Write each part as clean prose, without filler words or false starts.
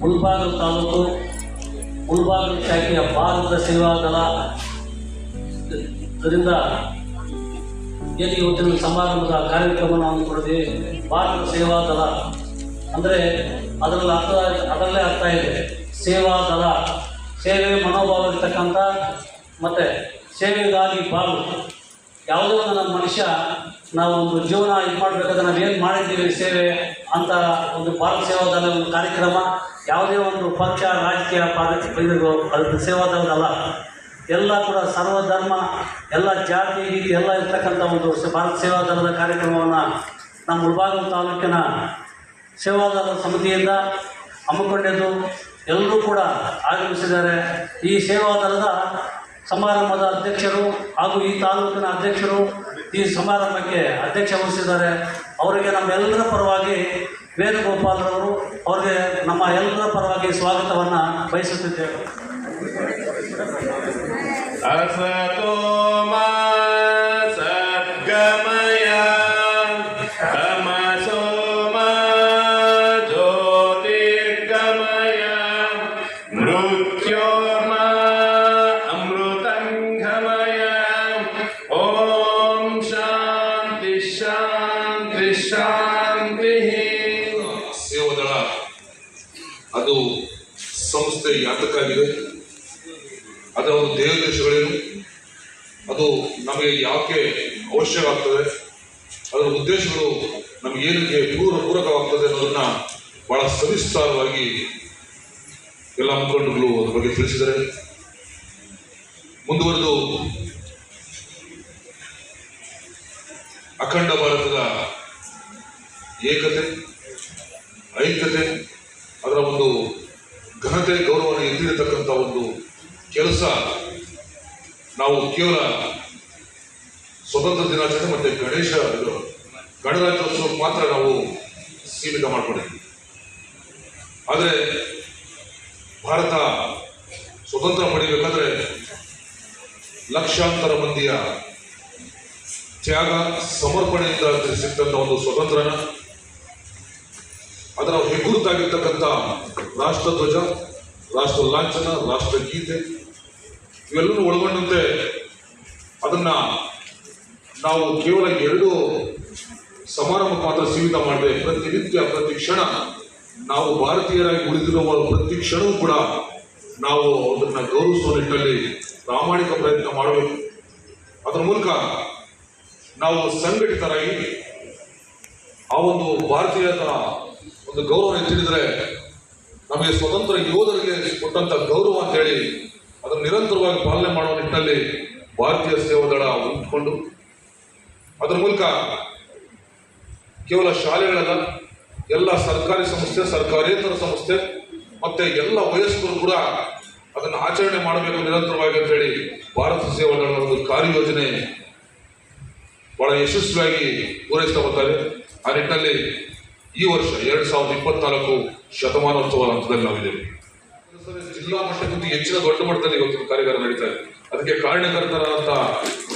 ಮುಳಬಾಗಿಲು ತಾಲೂಕು ಮುಳಬಾಗಿಲು ಶಾಖೆಯ ಭಾರತ ಸೇವಾದಳ ಇದರಿಂದ ಏನು ಇವತ್ತಿನ ಸಮಾರಂಭದ ಕಾರ್ಯಕ್ರಮವನ್ನು ಹಮ್ಮಿಕೊಂಡಿದೆ. ಭಾರತ ಸೇವಾದಳ ಅಂದರೆ ಅದರಲ್ಲೇ ಅರ್ಥ ಇದೆ. ಸೇವಾದಳ ಸೇವೆ ಮನೋಭಾವ ಇರ್ತಕ್ಕಂಥ ಮತ್ತು ಸೇವೆಗಾಗಿ ಬಾಳು. ಯಾವುದೇ ಒಂದು ನಮ್ಮ ಮನುಷ್ಯ ನಾವು ಒಂದು ಜೀವನ ಇದು ಮಾಡಬೇಕಾದ್ರೆ ನಾವು ಏನು ಮಾಡಿದ್ದೀವಿ ಸೇವೆ ಅಂತ ಒಂದು ಭಾರತ ಸೇವಾದಳ ಒಂದು ಕಾರ್ಯಕ್ರಮ. ಯಾವುದೇ ಒಂದು ಪಕ್ಷ ರಾಜಕೀಯ ಅದಕ್ಕೆ ಸೇವಾದಳದಲ್ಲ, ಎಲ್ಲ ಕೂಡ ಸರ್ವಧರ್ಮ ಎಲ್ಲ ಜಾತಿ ಗೀತಿ ಎಲ್ಲ ಇರ್ತಕ್ಕಂಥ ಒಂದು ಭಾರತ ಸೇವಾದಳದ ಕಾರ್ಯಕ್ರಮವನ್ನು ನಮ್ಮ ಮುಳಬಾಗಿಲು ತಾಲೂಕಿನ ಸೇವಾದಳ ಸಮಿತಿಯಿಂದ ಹಮ್ಮಿಕೊಂಡಿದ್ದು ಎಲ್ಲರೂ ಕೂಡ ಆಗಮಿಸಿದ್ದಾರೆ. ಈ ಸೇವಾದಳದ ಸಮಾರಂಭದ ಅಧ್ಯಕ್ಷರು ಹಾಗೂ ಈ ತಾಲೂಕಿನ ಅಧ್ಯಕ್ಷರು ಈ ಸಮಾರಂಭಕ್ಕೆ ಅಧ್ಯಕ್ಷ ವಹಿಸಿದ್ದಾರೆ. ಅವರಿಗೆ ನಮ್ಮೆಲ್ಲರ ಪರವಾಗಿ ವೇಣುಗೋಪಾಲ್ರವರು ಅವರಿಗೆ ನಮ್ಮ ಎಲ್ಲರ ಪರವಾಗಿ ಸ್ವಾಗತವನ್ನು ಬಯಸುತ್ತಿದ್ದೇವೆ. ಸೇವಾದಳ ಅದು ಸಂಸ್ಥೆ ಯಾತಕ್ಕಾಗಿದೆ, ಅದರ ಒಂದು ಧ್ಯೇಯೋದ್ದೇಶಗಳೇನು, ಅದು ನಮಗೆ ಯಾಕೆ ಅವಶ್ಯಕ ಆಗ್ತದೆ, ಅದರ ಉದ್ದೇಶಗಳು ನಮಗೇನಿಗೆ ಪೂರಕವಾಗ್ತದೆ ಅನ್ನೋದನ್ನು ಬಹಳ ಸವಿಸ್ತಾರವಾಗಿ ಎಲ್ಲ ಮುಖಂಡರುಗಳು ಅದ್ರ ಬಗ್ಗೆ ತಿಳಿಸಿದ್ದಾರೆ. ಮುಂದುವರೆದು ಅಖಂಡ ಭಾರತದ ಏಕತೆ ಐಕ್ಯತೆ ಅದರ ಒಂದು ಘನತೆ ಗೌರವವನ್ನು ಎತ್ತಿರತಕ್ಕಂಥ ಒಂದು ಕೆಲಸ ನಾವು ಕೇವಲ ಸ್ವತಂತ್ರ ದಿನಾಚರಣೆ ಮತ್ತು ಗಣರಾಜ್ಯೋತ್ಸವ ಮಾತ್ರ ನಾವು ಸೀಮಿತ ಮಾಡಿಕೊಂಡಿದ್ದೀವಿ. ಆದರೆ ಭಾರತ ಸ್ವತಂತ್ರ ಪಡಿಬೇಕಾದ್ರೆ ಲಕ್ಷಾಂತರ ಮಂದಿಯ ತ್ಯಾಗ ಸಮರ್ಪಣೆಯಿಂದ ಸಿಕ್ತಂಥ ಒಂದು ಸ್ವತಂತ್ರನ ಅದರ ಹೆಗ್ಗುರುತಾಗಿರ್ತಕ್ಕಂಥ ರಾಷ್ಟ್ರಧ್ವಜ, ರಾಷ್ಟ್ರ ಲಾಂಛನ, ರಾಷ್ಟ್ರಗೀತೆ ಇವೆಲ್ಲವೂ ಒಳಗೊಂಡಂತೆ ಅದನ್ನು ನಾವು ಕೇವಲ 2 ಸಮಾರಂಭ ಮಾತ್ರ ಸೀಮಿತ ಮಾಡದೆ ಪ್ರತಿನಿತ್ಯ ಪ್ರತಿ ಕ್ಷಣ ನಾವು ಭಾರತೀಯರಾಗಿ ಉಳಿದಿರುವ ಪ್ರತಿ ಕ್ಷಣವೂ ಕೂಡ ನಾವು ಅದನ್ನು ಗೌರವಿಸುವ ನಿಟ್ಟಿನಲ್ಲಿ ಪ್ರಾಮಾಣಿಕ ಪ್ರಯತ್ನ ಮಾಡಬೇಕು. ಅದರ ಮೂಲಕ ನಾವು ಸಂಘಟಿತರಾಗಿ ಆ ಒಂದು ಭಾರತೀಯದ ಒಂದು ಗೌರವ ತಿಳಿದರೆ ನಮಗೆ ಸ್ವತಂತ್ರ ಯೋಧರಿಗೆ ಕೊಟ್ಟಂತ ಗೌರವ ಅಂತ ಹೇಳಿ ಅದನ್ನು ನಿರಂತರವಾಗಿ ಪಾಲನೆ ಮಾಡುವ ನಿಟ್ಟಿನಲ್ಲಿ ಭಾರತೀಯ ಸೇವಾದಳ ಉಂಟುಕೊಂಡು ಅದರ ಮೂಲಕ ಕೇವಲ ಶಾಲೆಗಳಲ್ಲ, ಎಲ್ಲ ಸರ್ಕಾರಿ ಸಂಸ್ಥೆ, ಸರ್ಕಾರೇತರ ಸಂಸ್ಥೆ ಮತ್ತೆ ಎಲ್ಲ ವಯಸ್ಕರು ಕೂಡ ಅದನ್ನು ಆಚರಣೆ ಮಾಡಬೇಕು ನಿರಂತರವಾಗಿ ಅಂತ ಹೇಳಿ ಭಾರತ ಸೇವಾದಳ ಒಂದು ಕಾರ್ಯಯೋಜನೆ ಬಹಳ ಯಶಸ್ವಿಯಾಗಿ ಪೂರೈಸ್ತಾ ಬರ್ತಾರೆ. ಆ ನಿಟ್ಟಿನಲ್ಲಿ ಈ ವರ್ಷ 2024 ಶತಮಾನೋತ್ಸವ ಹಂತದಲ್ಲಿ ನಾವಿದ್ದೇವೆ. ಜಿಲ್ಲಾ ಮಟ್ಟಕ್ಕಿಂತ ಹೆಚ್ಚಿನ ದೊಡ್ಡ ಮಟ್ಟದಲ್ಲಿ ಇವತ್ತು ಕಾರ್ಯಾಗಾರ ನಡೀತಾ ಇದೆ. ಅದಕ್ಕೆ ಕಾರಣಕರ್ತರಾದಂಥ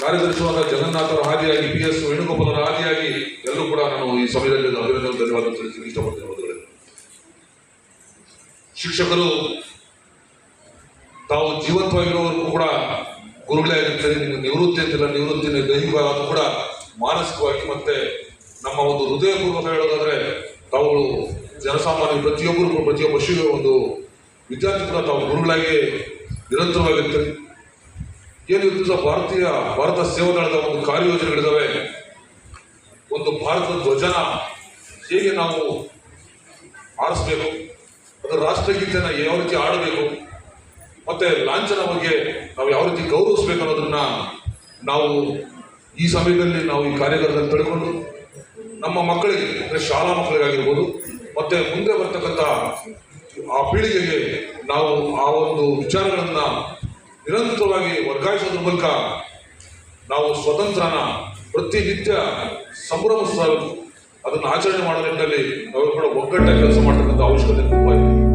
ಕಾರ್ಯದರ್ಶಿಯಾದ ಜಗನ್ನಾಥರ ಆದಿಯಾಗಿ PS ವೇಣುಗೋಪಾಲರ ಆದಿಯಾಗಿ ಎಲ್ಲರೂ ಕೂಡ ನಾನು ಈ ಸಮಯದಲ್ಲಿ ಅಭಿನಂದನೆ ಧನ್ಯವಾದ ತಿಳಿಸಲು ಇಷ್ಟಪಡ್ತೇನೆ. ಶಿಕ್ಷಕರು ತಾವು ಜೀವಂತವಾಗಿರುವವರೆಗೂ ಕೂಡ ಗುರುಗಳೇ ಆಗಿರ್ತೀರಿ, ನಿಮ್ಗೆ ನಿವೃತ್ತಿ ಅಂತಿಲ್ಲ, ನಿವೃತ್ತಿ ದೈಹಿಕವಾಗಿ ಕೂಡ ಮಾನಸಿಕವಾಗಿ ಮತ್ತೆ ನಮ್ಮ ಒಂದು ಹೃದಯಪೂರ್ವಕ ಹೇಳೋದಾದ್ರೆ ತಾವು ಜನಸಾಮಾನ್ಯ ಪ್ರತಿಯೊಬ್ಬ ಒಂದು ವಿದ್ಯಾರ್ಥಿ ಕೂಡ ತಾವು ಗುರುಗಳಾಗಿ ನಿರಂತರವಾಗಿರ್ತೀರಿ. ಏನು ದಿವಸ ಭಾರತ ಸೇವಾದಳದ ಒಂದು ಕಾರ್ಯಯೋಜನೆಗಳಿದ್ದಾವೆ. ಒಂದು ಭಾರತದ ಧ್ವಜನ ಹೇಗೆ ನಾವು ಆರಿಸ್ಬೇಕು, ಅದರ ರಾಷ್ಟ್ರಗೀತೆನ ಯಾವ ರೀತಿ ಆಡಬೇಕು, ಮತ್ತೆ ಲಾಂಛನ ಬಗ್ಗೆ ನಾವು ಯಾವ ರೀತಿ ಗೌರವಿಸ್ಬೇಕು ಅನ್ನೋದನ್ನ ನಾವು ಈ ಸಮಯದಲ್ಲಿ ನಾವು ಈ ಕಾರ್ಯಕ್ರಮದಲ್ಲಿ ತಿಳ್ಕೊಂಡು ನಮ್ಮ ಮಕ್ಕಳಿಗೆ ಅಂದರೆ ಶಾಲಾ ಮಕ್ಕಳಿಗಾಗಿರ್ಬೋದು ಮತ್ತೆ ಮುಂದೆ ಬರ್ತಕ್ಕಂಥ ಆ ಪೀಳಿಗೆಗೆ ನಾವು ಆ ಒಂದು ವಿಚಾರಗಳನ್ನ ನಿರಂತರವಾಗಿ ವರ್ಗಾಯಿಸೋದ್ರ ಮೂಲಕ ನಾವು ಸ್ವತಂತ್ರನ ಪ್ರತಿನಿತ್ಯ ಸಂಭ್ರಮಿಸಬೇಕು. ಅದನ್ನು ಆಚರಣೆ ಮಾಡೋ ನಿಟ್ಟಿನಲ್ಲಿ ನಾವು ಕೂಡ ಒಗ್ಗಟ್ಟಾಗಿ ಕೆಲಸ ಮಾಡ್ತಕ್ಕಂಥ ಅವಶ್ಯಕತೆ ತುಂಬ ಇದೆ.